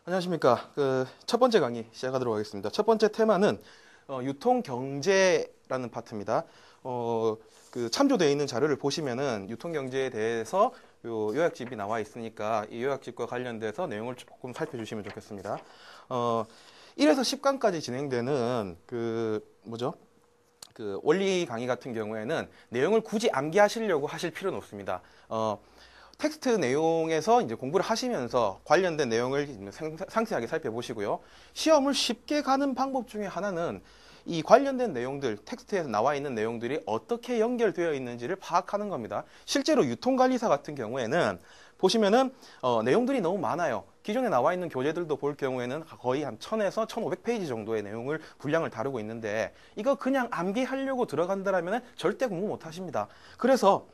안녕하십니까. 첫 번째 강의 시작하도록 하겠습니다. 첫 번째 테마는 유통경제라는 파트입니다. 참조되어 있는 자료를 보시면은 유통경제에 대해서 요약집이 나와 있으니까 이 요약집과 관련돼서 내용을 조금 살펴주시면 좋겠습니다. 1에서 10강까지 진행되는 원리 강의 같은 경우에는 내용을 굳이 암기하시려고 하실 필요는 없습니다. 텍스트 내용에서 이제 공부를 하시면서 관련된 내용을 상세하게 살펴보시고요. 시험을 쉽게 가는 방법 중에 하나는 이 관련된 내용들, 텍스트에서 나와 있는 내용들이 어떻게 연결되어 있는지를 파악하는 겁니다. 실제로 유통관리사 같은 경우에는 보시면은 내용들이 너무 많아요. 기존에 나와 있는 교재들도 볼 경우에는 거의 한 1000에서 1500페이지 정도의 내용을 분량을 다루고 있는데 이거 그냥 암기하려고 들어간다라면 절대 공부 못 하십니다. 그래서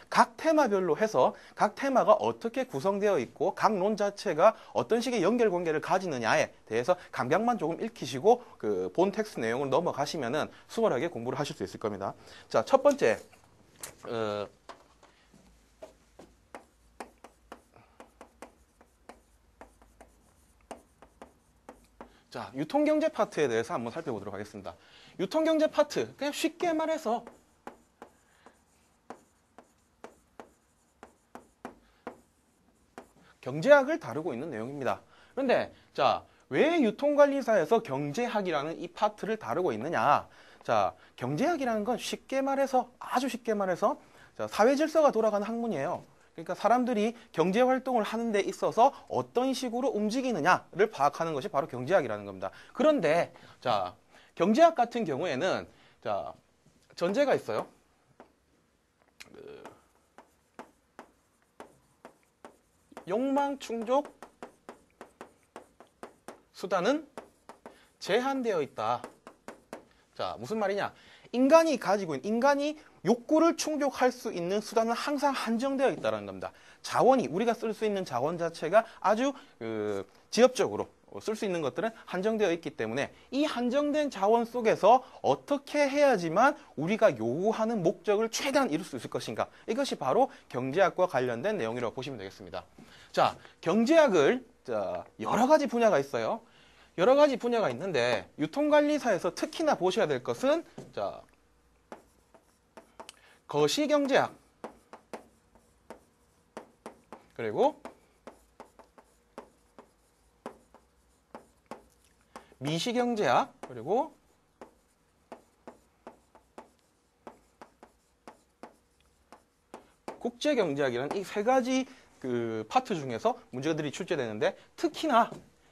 각 테마별로 해서 각 테마가 어떻게 구성되어 있고 각 론 자체가 어떤 식의 연결관계를 가지느냐에 대해서 감각만 조금 익히시고 본 텍스트 내용을 넘어가시면은 수월하게 공부를 하실 수 있을 겁니다. 자, 첫 번째 자, 유통경제 파트에 대해서 한번 살펴보도록 하겠습니다. 유통경제 파트, 그냥 쉽게 말해서 경제학을 다루고 있는 내용입니다. 그런데 자, 왜 유통관리사에서 경제학이라는 이 파트를 다루고 있느냐? 자, 경제학이라는 건 쉽게 말해서, 아주 쉽게 말해서 사회질서가 돌아가는 학문이에요. 그러니까 사람들이 경제활동을 하는 데 있어서 어떤 식으로 움직이느냐를 파악하는 것이 바로 경제학이라는 겁니다. 그런데 자, 경제학 같은 경우에는 자, 전제가 있어요. 욕망 충족 수단은 제한되어 있다. 자, 무슨 말이냐? 인간이 가지고 있는, 인간이 욕구를 충족할 수 있는 수단은 항상 한정되어 있다는 겁니다. 자원이, 우리가 쓸 수 있는 자원 자체가 아주 지엽적으로 쓸 수 있는 것들은 한정되어 있기 때문에 이 한정된 자원 속에서 어떻게 해야지만 우리가 요구하는 목적을 최대한 이룰 수 있을 것인가. 이것이 바로 경제학과 관련된 내용이라고 보시면 되겠습니다. 자, 경제학을 여러 가지 분야가 있어요. 여러 가지 분야가 있는데 유통관리사에서 특히나 보셔야 될 것은 자, 거시경제학 그리고 미시경제학 그리고 국제경제학이라는 이 세 가지 파트 중에서 문제들이 출제되는데 특히나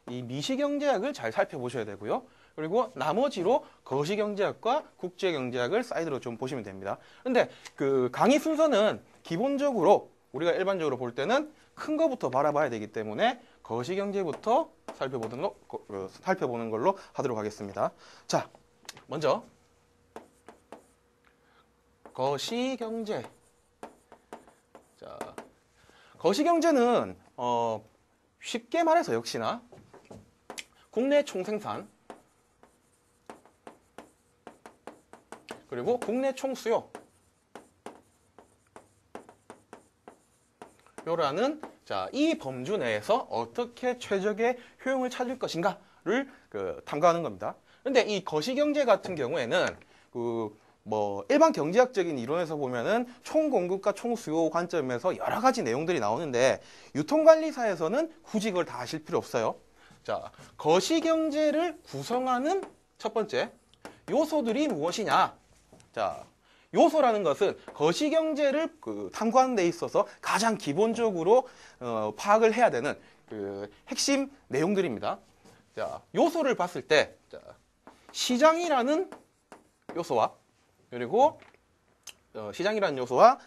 이 미시경제학을 잘 살펴보셔야 되고요. 그리고 나머지로 거시경제학과 국제경제학을 사이드로 좀 보시면 됩니다. 근데 강의 순서는 기본적으로 우리가 일반적으로 볼 때는 큰 거부터 바라봐야 되기 때문에 거시경제부터 살펴보는 걸로 하도록 하겠습니다. 자, 먼저 거시경제. 자, 거시경제는 쉽게 말해서 역시나 국내 총생산 그리고 국내 총수요 요라는 이 범주 내에서 어떻게 최적의 효용을 찾을 것인가를 탐구하는 겁니다. 그런데 이 거시경제 같은 경우에는 일반 경제학적인 이론에서 보면은 총공급과 총수요 관점에서 여러 가지 내용들이 나오는데 유통관리사에서는 굳이 그걸 다 아실 필요 없어요. 자, 거시경제를 구성하는 첫 번째 요소들이 무엇이냐? 자, 요소라는 것은 거시경제를 탐구하는 데 있어서 가장 기본적으로 파악을 해야 되는 핵심 내용들입니다. 자, 요소를 봤을 때 시장이라는 요소와 그리고 시장이라는 요소와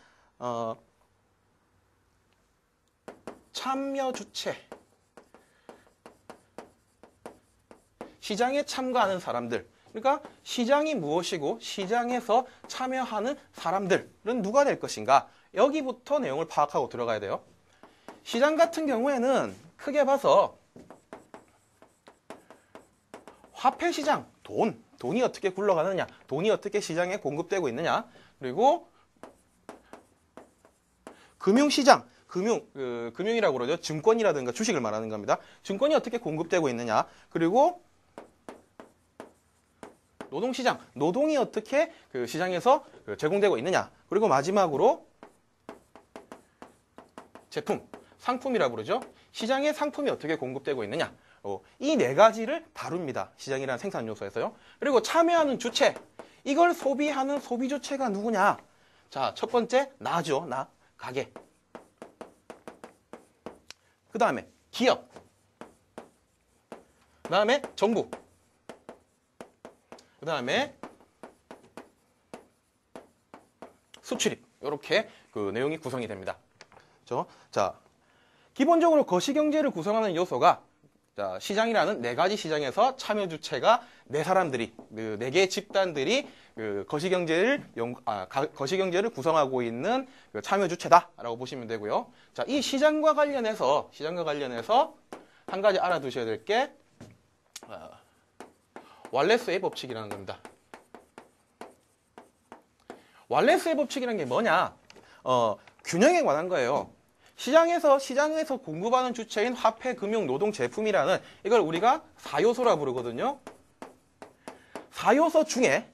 참여 주체 시장에 참가하는 사람들 그러니까 시장이 무엇이고 시장에서 참여하는 사람들은 누가 될 것인가 여기부터 내용을 파악하고 들어가야 돼요. 시장 같은 경우에는 크게 봐서 화폐시장, 돈이 어떻게 굴러가느냐 돈이 어떻게 시장에 공급되고 있느냐 그리고 금융시장 금융이라고 그러죠. 증권이라든가 주식을 말하는 겁니다. 증권이 어떻게 공급되고 있느냐. 그리고 노동시장, 노동이 어떻게 그 시장에서 제공되고 있느냐. 그리고 마지막으로 제품, 상품이라고 그러죠. 시장에 상품이 어떻게 공급되고 있느냐. 이 네 가지를 다룹니다. 시장이라는 생산 요소에서요. 그리고 참여하는 주체, 이걸 소비하는 소비 주체가 누구냐. 자, 첫 번째 나죠. 나, 가게. 그 다음에 기업. 그 다음에 정부. 그 다음에 수출입. 이렇게 그 내용이 구성이 됩니다. 그렇죠? 자, 기본적으로 거시경제를 구성하는 요소가 자, 시장이라는 네 가지 시장에서 참여 주체가 네 사람들이, 네 개의 집단들이 그 거시경제를 구성하고 있는 그 참여 주체다라고 보시면 되고요. 자, 이 시장과 관련해서 한 가지 알아두셔야 될 게 왈레스의 법칙이라는 겁니다. 왈레스의 법칙이라는 게 뭐냐? 균형에 관한 거예요. 시장에서 공급하는 주체인 화폐, 금융, 노동, 제품이라는 이걸 우리가 4요소라 부르거든요. 4요소 중에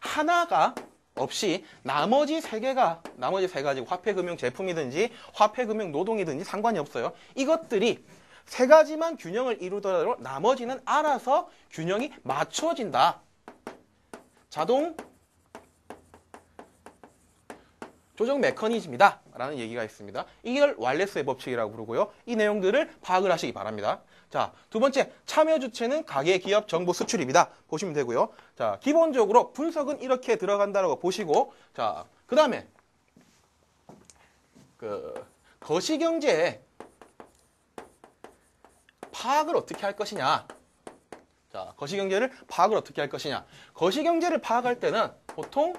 하나가 없이 나머지 세 가지 화폐, 금융, 제품이든지 화폐, 금융, 노동이든지 상관이 없어요. 이것들이 세 가지만 균형을 이루더라도 나머지는 알아서 균형이 맞춰진다. 자동 조정 메커니즘이다 라는 얘기가 있습니다. 이걸 왈레스의 법칙이라고 부르고요. 이 내용들을 파악을 하시기 바랍니다. 자, 두 번째, 참여 주체는 가계, 기업, 정부, 수출입니다. 보시면 되고요. 자, 기본적으로 분석은 이렇게 들어간다고 보시고, 자, 그 다음에 거시경제의 파악을 어떻게 할 것이냐. 자, 거시경제를 파악을 어떻게 할 것이냐. 거시경제를 파악할 때는 보통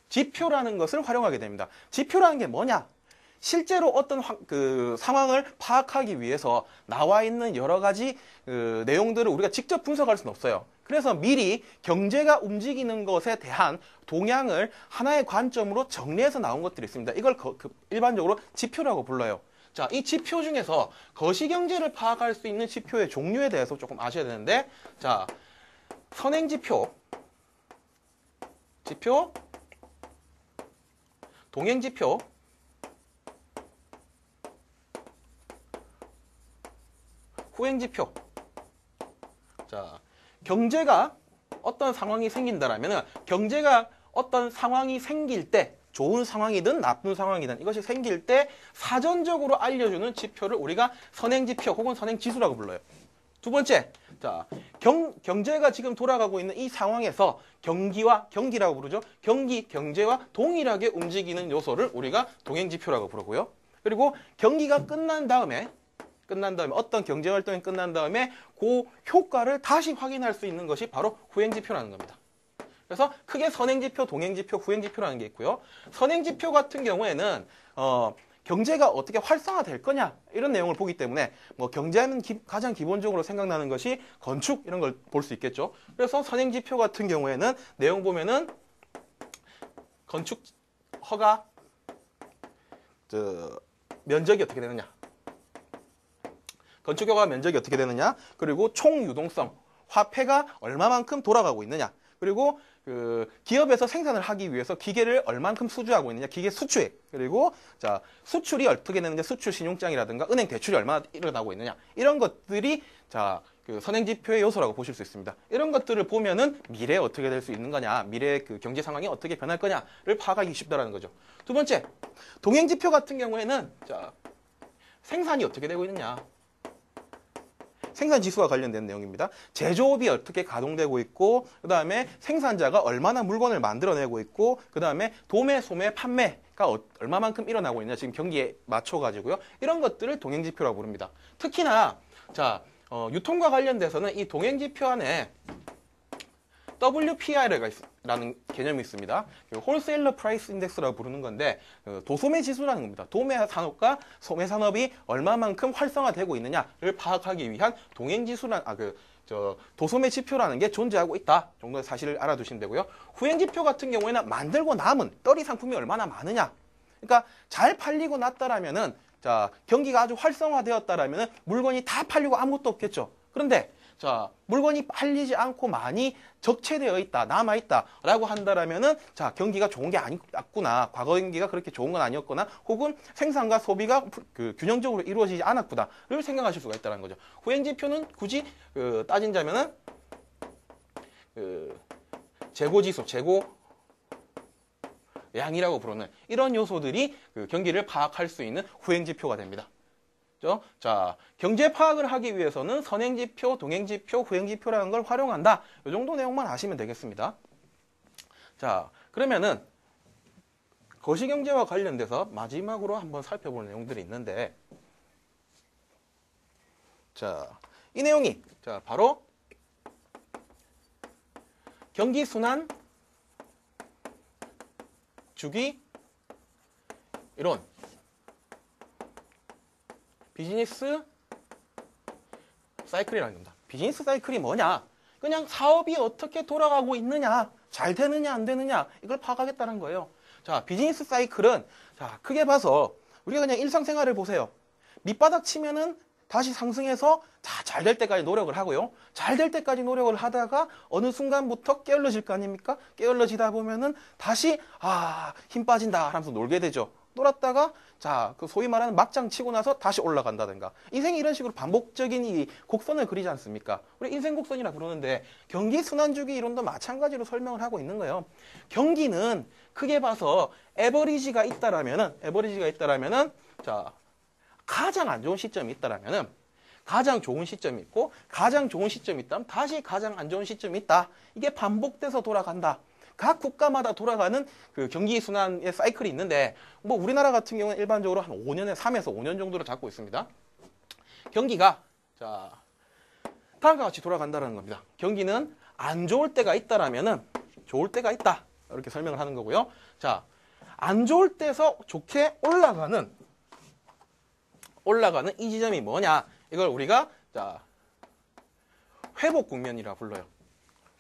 지표라는 것을 활용하게 됩니다. 지표라는 게 뭐냐? 실제로 어떤 상황을 파악하기 위해서 나와 있는 여러 가지 내용들을 우리가 직접 분석할 수는 없어요. 그래서 미리 경제가 움직이는 것에 대한 동향을 하나의 관점으로 정리해서 나온 것들이 있습니다. 이걸 일반적으로 지표라고 불러요. 자, 이 지표 중에서 거시경제를 파악할 수 있는 지표의 종류에 대해서 조금 아셔야 되는데, 자, 선행지표, 동행지표, 후행지표. 자, 경제가 어떤 상황이 생긴다라면 경제가 어떤 상황이 생길 때 좋은 상황이든 나쁜 상황이든 이것이 생길 때 사전적으로 알려주는 지표를 우리가 선행지표 혹은 선행지수라고 불러요. 두 번째, 자, 경제가 지금 돌아가고 있는 이 상황에서 경기라고 부르죠. 경제와 동일하게 움직이는 요소를 우리가 동행지표라고 부르고요. 그리고 경기가 끝난 다음에 어떤 경제활동이 끝난 다음에 그 효과를 다시 확인할 수 있는 것이 바로 후행지표라는 겁니다. 그래서 크게 선행지표, 동행지표, 후행지표라는 게 있고요. 선행지표 같은 경우에는 경제가 어떻게 활성화될 거냐 이런 내용을 보기 때문에 뭐 경제하면 가장 기본적으로 생각나는 것이 건축 이런 걸 볼 수 있겠죠. 그래서 선행지표 같은 경우에는 내용 보면은 건축 허가 면적이 어떻게 되느냐, 건축허가 면적이 어떻게 되느냐, 그리고 총 유동성, 화폐가 얼마만큼 돌아가고 있느냐, 그리고 기업에서 생산을 하기 위해서 기계를 얼만큼 수주하고 있느냐, 기계 수출액, 그리고 자, 수출이 어떻게 되느냐, 수출 신용장이라든가 은행 대출이 얼마나 일어나고 있느냐, 이런 것들이 자, 선행지표의 요소라고 보실 수 있습니다. 이런 것들을 보면은 미래에 어떻게 될 수 있는 거냐, 미래의 경제 상황이 어떻게 변할 거냐를 파악하기 쉽다라는 거죠. 두 번째, 동행지표 같은 경우에는 자, 생산이 어떻게 되고 있느냐, 생산지수와 관련된 내용입니다. 제조업이 어떻게 가동되고 있고, 그 다음에 생산자가 얼마나 물건을 만들어내고 있고, 그 다음에 도매, 소매, 판매가 얼마만큼 일어나고 있냐, 지금 경기에 맞춰가지고요. 이런 것들을 동행지표라고 부릅니다. 특히나 자, 유통과 관련돼서는 이 동행지표 안에 WPI라는 개념이 있습니다. 홀세일러 프라이스 인덱스라고 부르는 건데 도소매 지수라는 겁니다. 도매 산업과 소매 산업이 얼마만큼 활성화되고 있느냐를 파악하기 위한 동행지수란 도소매 지표라는 게 존재하고 있다 정도의 사실을 알아두시면 되고요. 후행지표 같은 경우에는 만들고 남은 떨이 상품이 얼마나 많으냐, 그러니까 잘 팔리고 났다라면은 자, 경기가 아주 활성화되었다라면은 물건이 다 팔리고 아무것도 없겠죠. 그런데 자, 물건이 팔리지 않고 많이 적체되어 있다, 남아 있다라고 한다라면은 자, 경기가 좋은 게 아니었구나. 과거 경기가 그렇게 좋은 건 아니었거나 혹은 생산과 소비가 균형적으로 이루어지지 않았구나를 생각하실 수가 있다는 거죠. 후행 지표는 굳이 따진다면은 재고 지수, 재고 양이라고 부르는 이런 요소들이 경기를 파악할 수 있는 후행 지표가 됩니다. 그렇죠? 자, 경제 파악을 하기 위해서는 선행지표, 동행지표, 후행지표라는 걸 활용한다. 이 정도 내용만 아시면 되겠습니다. 자, 그러면은 거시경제와 관련돼서 마지막으로 한번 살펴볼 내용들이 있는데, 자, 이 내용이 자, 바로 경기순환 주기 이론, 비즈니스 사이클이라는 겁니다. 비즈니스 사이클이 뭐냐? 그냥 사업이 어떻게 돌아가고 있느냐, 잘 되느냐 안 되느냐 이걸 파악하겠다는 거예요. 자, 비즈니스 사이클은 자, 크게 봐서 우리가 그냥 일상생활을 보세요. 밑바닥 치면은 다시 상승해서 잘 될 때까지 노력을 하고요. 잘 될 때까지 노력을 하다가 어느 순간부터 게을러질 거 아닙니까? 게을러지다 보면은 다시 힘 빠진다 하면서 놀게 되죠. 놀았다가 자, 그 소위 말하는 막장 치고 나서 다시 올라간다든가. 인생이 이런 식으로 반복적인 이 곡선을 그리지 않습니까? 우리 인생 곡선이라 부르는데 경기 순환주기 이론도 마찬가지로 설명을 하고 있는 거예요. 경기는 크게 봐서 에버리지가 있다라면은 자, 가장 안 좋은 시점이 있다라면은 가장 좋은 시점이 있고 가장 좋은 시점이 있다면 다시 가장 안 좋은 시점이 있다. 이게 반복돼서 돌아간다. 각 국가마다 돌아가는 그 경기 순환의 사이클이 있는데 뭐 우리나라 같은 경우는 일반적으로 한 5년에 3에서 5년 정도를 잡고 있습니다. 경기가 자, 다음과 같이 돌아간다는 겁니다. 경기는 안 좋을 때가 있다라면은 좋을 때가 있다. 이렇게 설명을 하는 거고요. 자, 안 좋을 때서 좋게 올라가는 이 지점이 뭐냐? 이걸 우리가 자, 회복 국면이라 불러요.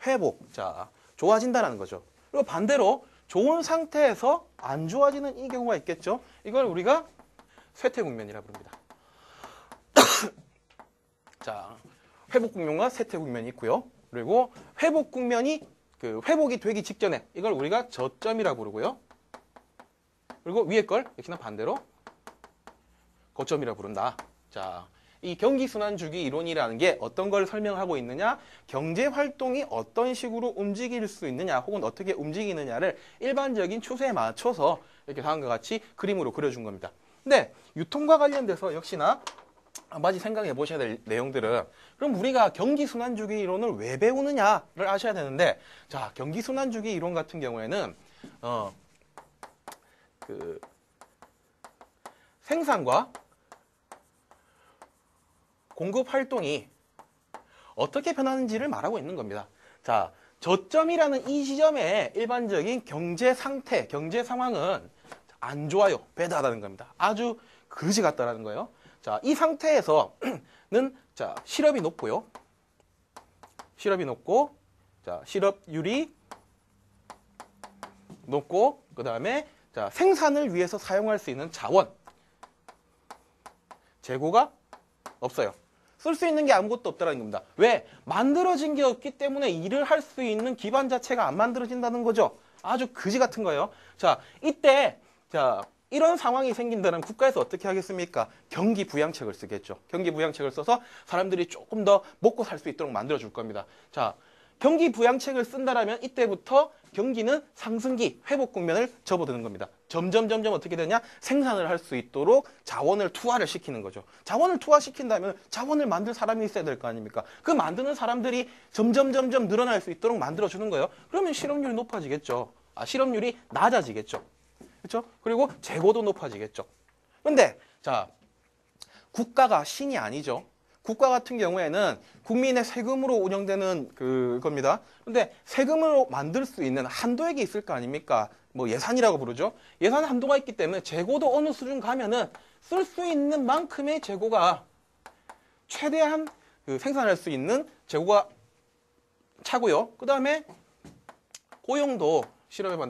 회복. 자, 좋아진다는 거죠. 그리고 반대로 좋은 상태에서 안 좋아지는 이 경우가 있겠죠. 이걸 우리가 쇠퇴 국면이라 부릅니다. 자, 회복 국면과 쇠퇴 국면이 있고요. 그리고 회복 국면이 회복이 되기 직전에 이걸 우리가 저점이라 부르고요. 그리고 위에 걸 역시나 반대로 고점이라 부른다. 자, 이 경기순환주기 이론이라는 게 어떤 걸 설명하고 있느냐? 경제활동이 어떤 식으로 움직일 수 있느냐 혹은 어떻게 움직이느냐를 일반적인 추세에 맞춰서 이렇게 다음과 같이 그림으로 그려준 겁니다. 근데 유통과 관련돼서 역시나 한 가지 생각해 보셔야 될 내용들은 그럼 우리가 경기순환주기 이론을 왜 배우느냐를 아셔야 되는데 자, 경기순환주기 이론 같은 경우에는 생산과 공급 활동이 어떻게 변하는지를 말하고 있는 겁니다. 자, 저점이라는 이 지점의 일반적인 경제 상태, 경제 상황은 안 좋아요. 배다하다는 겁니다. 아주 그지 같다라는 거예요. 자, 이 상태에서는 자, 실업이 높고요. 실업이 높고, 자, 실업률이 높고, 그 다음에 자, 생산을 위해서 사용할 수 있는 자원, 재고가 없어요. 쓸 수 있는 게 아무것도 없다는 겁니다. 왜? 만들어진 게 없기 때문에 일을 할 수 있는 기반 자체가 안 만들어진다는 거죠. 아주 그지 같은 거예요. 자, 이때 자, 이런 상황이 생긴다면 국가에서 어떻게 하겠습니까? 경기 부양책을 쓰겠죠. 경기 부양책을 써서 사람들이 조금 더 먹고 살 수 있도록 만들어 줄 겁니다. 자, 경기 부양책을 쓴다라면 이때부터 경기는 상승기, 회복 국면을 접어드는 겁니다. 점점 어떻게 되냐? 생산을 할 수 있도록 자원을 투하를 시키는 거죠. 자원을 투하시킨다면 자원을 만들 사람이 있어야 될 거 아닙니까? 그 만드는 사람들이 점점 늘어날 수 있도록 만들어주는 거예요. 그러면 실업률이 높아지겠죠. 실업률이 낮아지겠죠. 그렇죠? 그리고 재고도 높아지겠죠. 근데 자, 국가가 신이 아니죠. 국가 같은 경우에는 국민의 세금으로 운영되는 그겁니다. 근데 세금으로 만들 수 있는 한도액이 있을 거 아닙니까? 뭐 예산이라고 부르죠. 예산 한도가 있기 때문에 재고도 어느 수준 가면은 쓸 수 있는 만큼의 재고가 최대한 생산할 수 있는 재고가 차고요. 그 다음에 고용도 실업에 반대